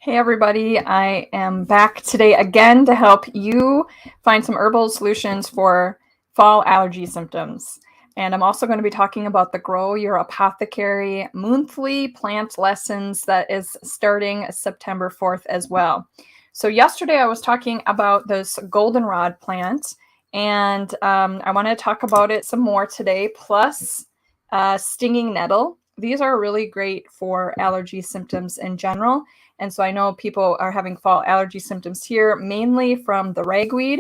Hey everybody, I am back today again to help you find some herbal solutions for fall allergy symptoms. And I'm also going to be talking about the Grow Your Apothecary monthly plant lessons that is starting September 4th as well. So yesterday I was talking about this goldenrod plant, and I want to talk about it some more today, plus stinging nettle. These are really great for allergy symptoms in general. And so I know people are having fall allergy symptoms here, mainly from the ragweed.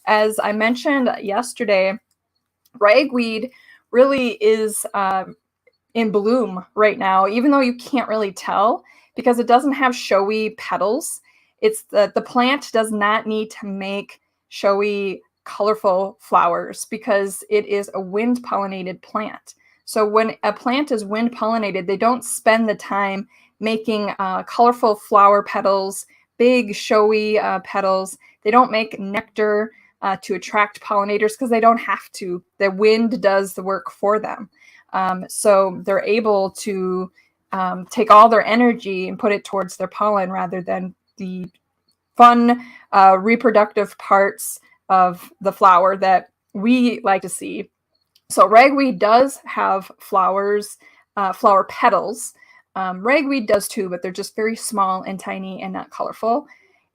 As I mentioned yesterday, ragweed really is in bloom right now, even though you can't really tell because it doesn't have showy petals. It's the plant does not need to make showy, colorful flowers because it is a wind pollinated plant. So when a plant is wind pollinated, they don't spend the time making colorful flower petals, big showy petals. They don't make nectar to attract pollinators because they don't have to. The wind does the work for them. So they're able to take all their energy and put it towards their pollen rather than the fun reproductive parts of the flower that we like to see. So ragweed does have flowers, flower petals. Ragweed does too, but they're just very small and tiny and not colorful.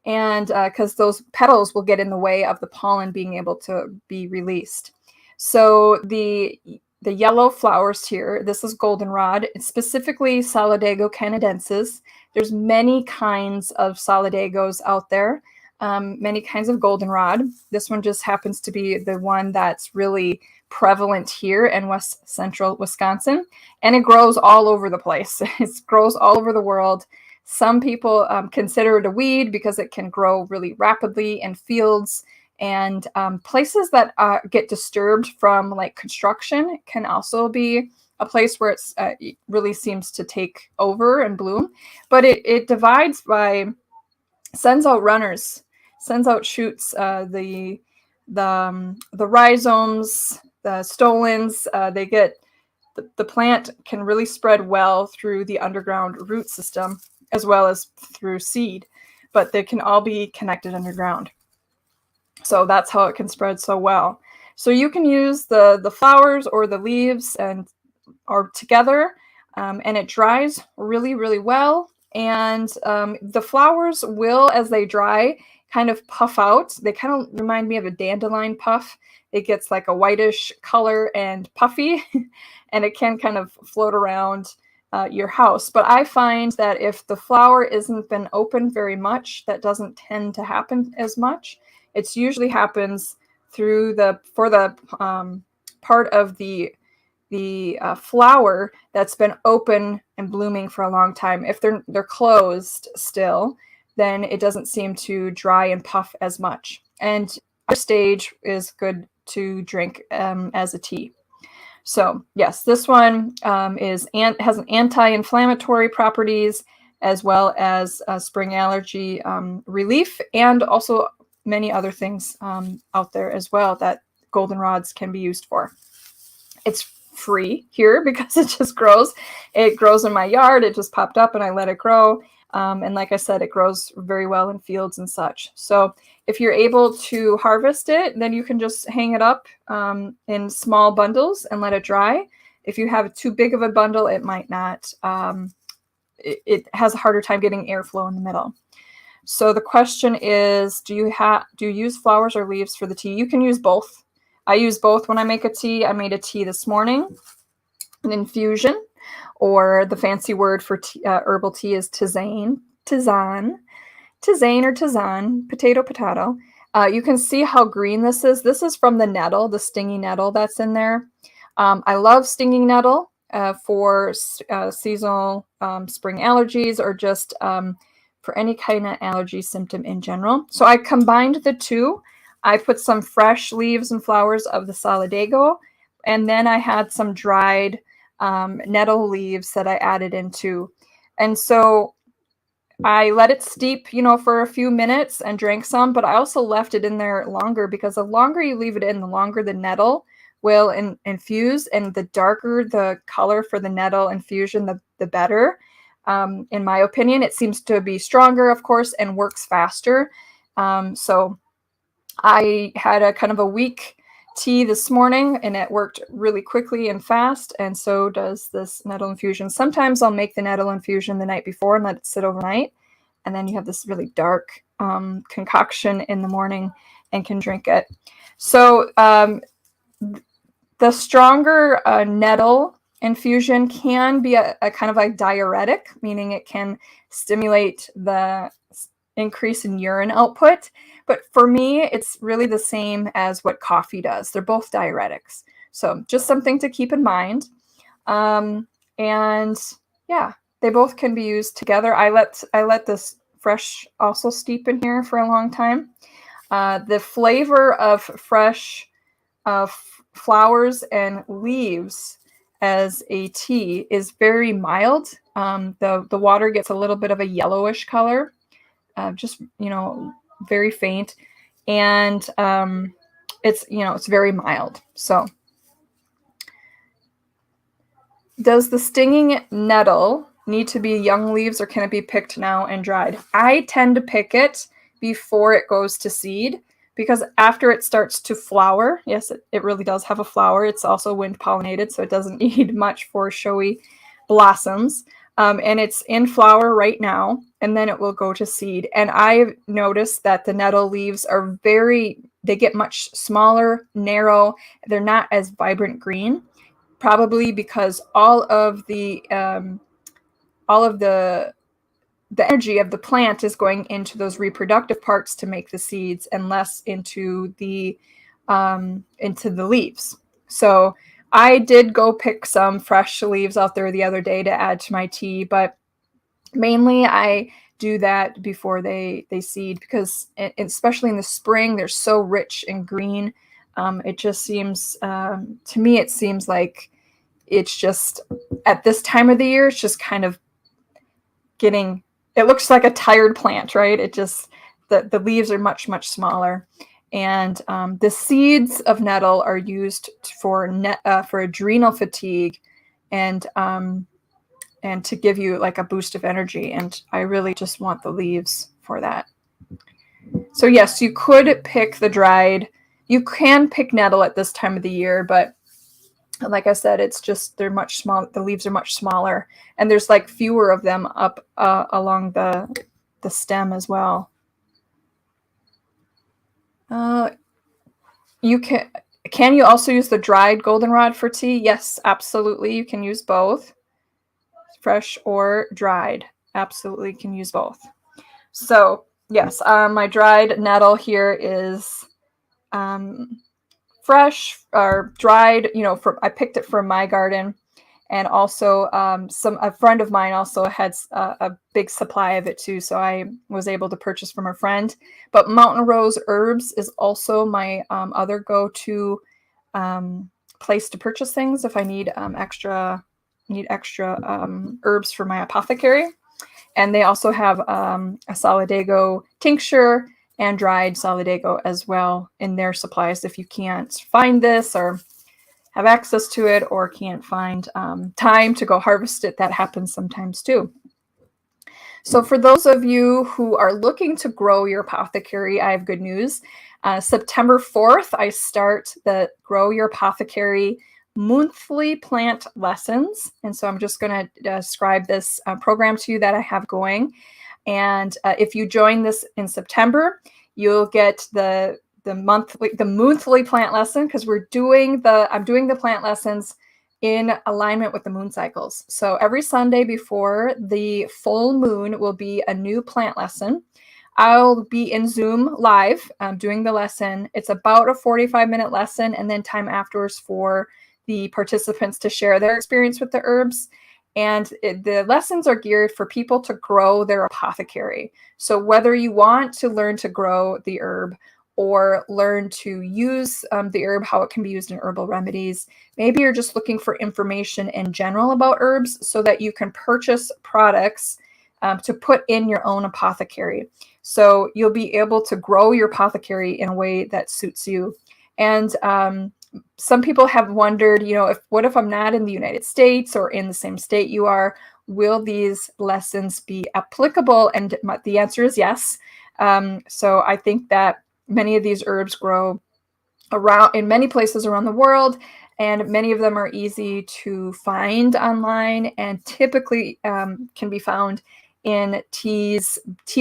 And because those petals will get in the way of the pollen being able to be released. So the yellow flowers here, this is goldenrod, specifically Solidago canadensis. There's many kinds of solidagos out there, many kinds of goldenrod. This one just happens to be the one that's really prevalent here in west central Wisconsin, and it grows all over the place. It grows all over the world. Some people consider it a weed because it can grow really rapidly in fields, and places that get disturbed from like construction can also be a place where it really seems to take over and bloom. But it divides by, sends out runners, sends out shoots, the rhizomes, the stolons, they get, the plant can really spread well through the underground root system as well as through seed, but they can all be connected underground. So that's how it can spread so well. So you can use the flowers or the leaves or together, and it dries really, really well. And the flowers will, as they dry, kind of puff out. They kind of remind me of a dandelion puff. It gets like a whitish color and puffy, and it can kind of float around your house. But I find that if the flower isn't been open very much, that doesn't tend to happen as much. It usually happens through for the part of the flower that's been open and blooming for a long time. If they're closed still, then it doesn't seem to dry and puff as much. And our stage is good to drink as a tea. So yes, this one has an anti-inflammatory properties as well as spring allergy relief, and also many other things out there as well that goldenrods can be used for. It's free here because it just grows. It grows in my yard. It just popped up and I let it grow. And like I said, it grows very well in fields and such. So if you're able to harvest it, then you can just hang it up in small bundles and let it dry. If you have too big of a bundle, it might not, it has a harder time getting airflow in the middle. So the question is, do you use flowers or leaves for the tea? You can use both. I use both when I make a tea. I made a tea this morning, an infusion, or the fancy word for herbal tea is tisane, potato. You can see how green this is. This is from the nettle, the stingy nettle that's in there. I love stinging nettle for seasonal spring allergies, or just for any kind of allergy symptom in general. So I combined the two. I put some fresh leaves and flowers of the solidago, and then I had some dried nettle leaves that I added into. And so I let it steep, for a few minutes and drank some, but I also left it in there longer because the longer you leave it in, the longer the nettle will infuse, and the darker the color for the nettle infusion, the better. In my opinion, it seems to be stronger, of course, and works faster. So I had a kind of a weak tea this morning, and it worked really quickly and fast, and so does this nettle infusion. Sometimes I'll make the nettle infusion the night before and let it sit overnight, and then you have this really dark concoction in the morning and can drink it. So the stronger nettle infusion can be a kind of a diuretic, meaning it can stimulate the increase in urine output. But for me, it's really the same as what coffee does. They're both diuretics. So just something to keep in mind. And yeah, they both can be used together. I let this fresh also steep in here for a long time. The flavor of fresh flowers and leaves as a tea is very mild. The water gets a little bit of a yellowish color, just, very faint, and it's very mild. So does the stinging nettle need to be young leaves, or can it be picked now and dried? I tend to pick it before it goes to seed, because after it starts to flower, yes, it really does have a flower. It's also wind pollinated, so it doesn't need much for showy blossoms. And it's in flower right now, and then it will go to seed. And I've noticed that the nettle leaves are they get much smaller, narrow. They're not as vibrant green, probably because all of the energy of the plant is going into those reproductive parts to make the seeds, and less into the leaves. So I did go pick some fresh leaves out there the other day to add to my tea, but mainly I do that before they seed, because especially in the spring, they're so rich and green. It just seems, to me, it seems like it's just, at this time of the year, it's just kind of it looks like a tired plant, right? It just, the leaves are much, much smaller. And the seeds of nettle are used for adrenal fatigue, and to give you like a boost of energy. And I really just want the leaves for that. So yes, you could pick the dried. You can pick nettle at this time of the year, but like I said, it's just, they're much smaller. The leaves are much smaller, and there's like fewer of them up along the stem as well. Can you also use the dried goldenrod for tea? Yes, absolutely. You can use both, fresh or dried. Absolutely can use both. So yes, my dried nettle here is fresh or dried. I picked it from my garden, and also a friend of mine also had a big supply of it too, so I was able to purchase from a friend. But Mountain Rose Herbs is also my other go-to place to purchase things if I need extra herbs for my apothecary. And they also have a solidago tincture and dried solidago as well in their supplies. If you can't find this, or have access to it, or can't find time to go harvest it, that happens sometimes too. So for those of you who are looking to grow your apothecary, I have good news. September 4th, I start the Grow Your Apothecary monthly plant lessons. And so I'm just going to describe this program to you that I have going. And if you join this in September, you'll get the monthly plant lesson, because I'm doing the plant lessons in alignment with the moon cycles. So every Sunday before the full moon will be a new plant lesson. I'll be in Zoom live doing the lesson. It's about a 45-minute lesson, and then time afterwards for the participants to share their experience with the herbs. And the lessons are geared for people to grow their apothecary. So whether you want to learn to grow the herb, or learn to use the herb, how it can be used in herbal remedies, maybe you're just looking for information in general about herbs so that you can purchase products to put in your own apothecary. So you'll be able to grow your apothecary in a way that suits you. And some people have wondered, what if I'm not in the United States or in the same state you are? will these lessons be applicable? And the answer is yes. So I think that many of these herbs grow around in many places around the world, and many of them are easy to find online and typically can be found in tea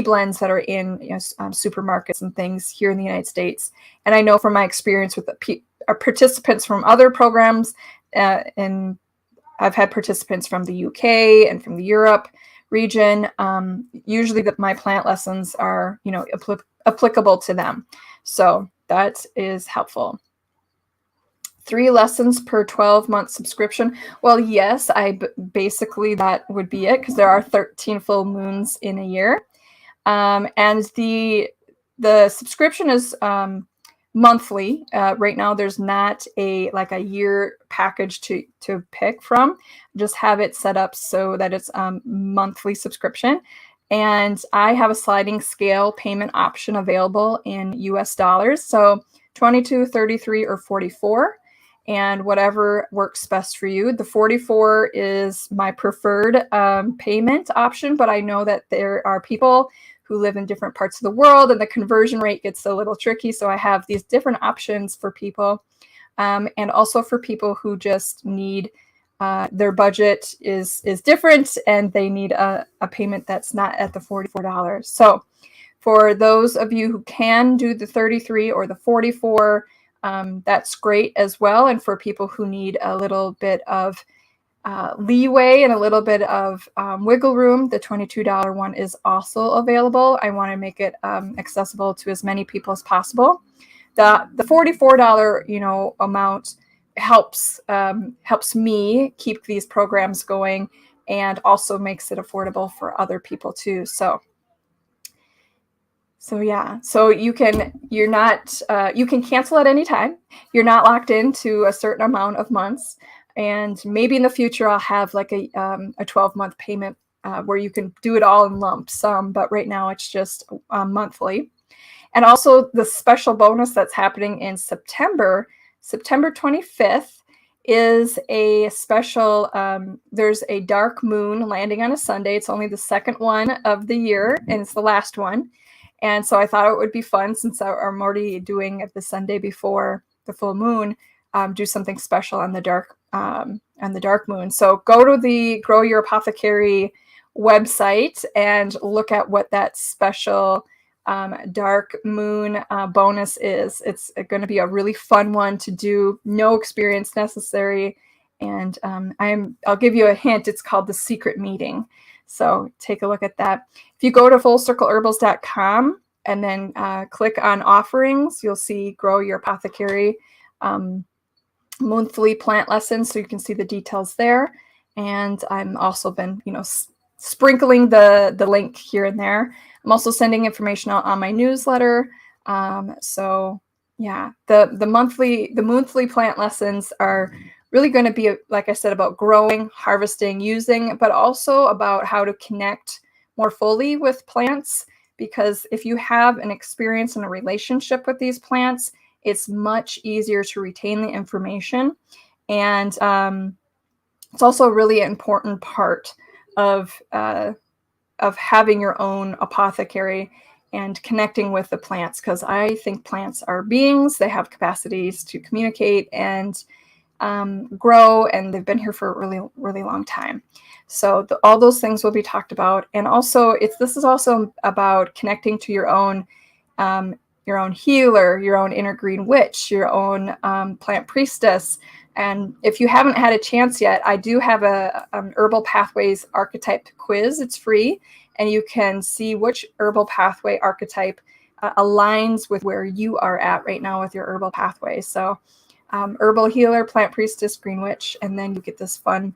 blends that are in supermarkets and things here in the United States. And I know from my experience with participants from other programs, and I've had participants from the UK and from the Europe region. Usually my plant lessons are, applicable to them. So that is helpful. 3 lessons per 12-month subscription. Well, yes, basically that would be it, because there are 13 full moons in a year. And the subscription is monthly. Right now, there's not a year package to pick from. Just have it set up so that it's monthly subscription. And I have a sliding scale payment option available in US dollars. So 22, 33, or 44. And whatever works best for you. The 44 is my preferred payment option, but I know that there are people who live in different parts of the world and the conversion rate gets a little tricky. So I have these different options for people, and also for people who just need their budget is different and they need a payment that's not at the $44. So for those of you who can do the 33 or the 44, that's great as well. And for people who need a little bit of leeway and a little bit of wiggle room, the $22 one is also available. I want to make it accessible to as many people as possible. The $44 amount helps me keep these programs going, and also makes it affordable for other people too. So yeah, so you can cancel at any time. You're not locked into a certain amount of months, and maybe in the future I'll have like a 12-month payment where you can do it all in lump sum. But right now it's just monthly. And also the special bonus that's happening in September 25th is a special, there's a dark moon landing on a Sunday. It's only the second one of the year, and it's the last one. And so I thought it would be fun, since I'm already doing it the Sunday before the full moon, do something special on the dark moon. So go to the Grow Your Apothecary website and look at what that special dark moon bonus is. It's going to be a really fun one to do. No experience necessary. And I'll give you a hint. It's called the Secret Meeting. So take a look at that. If you go to fullcircleherbals.com and then click on offerings, you'll see Grow Your Apothecary monthly plant lessons, so you can see the details there. And I'm also been, sprinkling the link here and there. I'm also sending information out on my newsletter. So yeah, the monthly plant lessons are really going to be, like I said, about growing, harvesting, using, but also about how to connect more fully with plants. Because if you have an experience and a relationship with these plants, it's much easier to retain the information. And it's also a really important part of having your own apothecary and connecting with the plants, because I think plants are beings. They have capacities to communicate and grow, and they've been here for a really, really long time. So all those things will be talked about. And also this is also about connecting to your own healer, your own inner green witch, your own plant priestess. And if you haven't had a chance yet, I do have an Herbal Pathways archetype quiz. It's free, and you can see which herbal pathway archetype aligns with where you are at right now with your herbal pathway. So herbal healer, plant priestess, green witch, and then you get this fun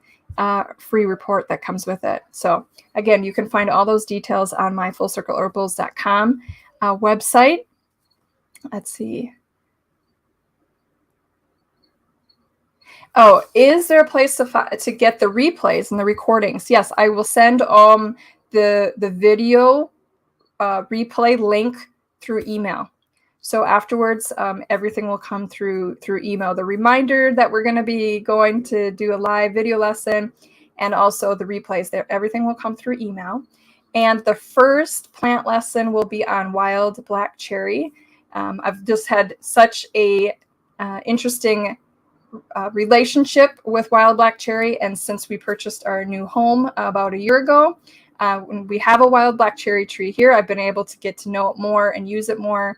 free report that comes with it. So again, you can find all those details on my fullcircleherbals.com website. Let's see. Oh, is there a place to get the replays and the recordings? Yes, I will send the video replay link through email. So afterwards, everything will come through email. The reminder that we're going to be going to do a live video lesson, and also the replays there. Everything will come through email. And the first plant lesson will be on wild black cherry. I've just had such a interesting relationship with wild black cherry, and since we purchased our new home about a year ago, we have a wild black cherry tree here. I've been able to get to know it more and use it more,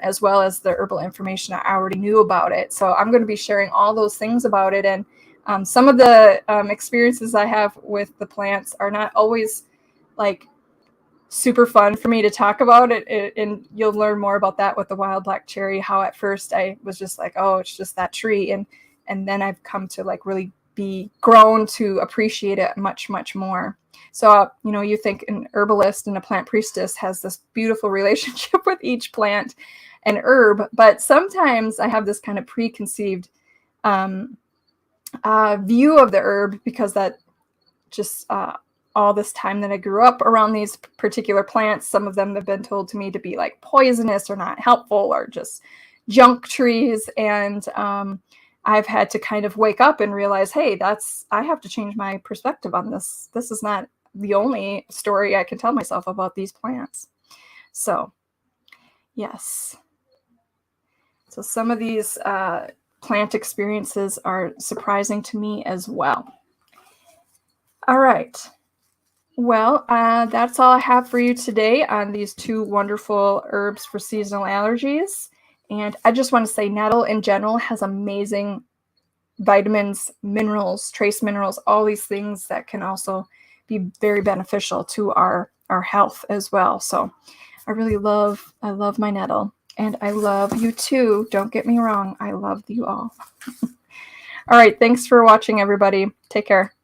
as well as the herbal information I already knew about it. So I'm going to be sharing all those things about it, and some of the experiences I have with the plants are not always like super fun for me to talk about it, and you'll learn more about that with the wild black cherry, how at first I was just like, oh, it's just that tree, and then I've come to like really be grown to appreciate it much more. So you think an herbalist and a plant priestess has this beautiful relationship with each plant and herb, but sometimes I have this kind of preconceived view of the herb, because that just all this time that I grew up around these particular plants, some of them have been told to me to be like poisonous or not helpful or just junk trees. And I've had to kind of wake up and realize, hey, I have to change my perspective on this. This is not the only story I can tell myself about these plants. So, yes. So some of these plant experiences are surprising to me as well. All right. Well, that's all I have for you today on these two wonderful herbs for seasonal allergies. And I just want to say nettle in general has amazing vitamins, minerals, trace minerals, all these things that can also be very beneficial to our health as well. So I love my nettle, and I love you too. Don't get me wrong. I love you all. All right. Thanks for watching, everybody. Take care.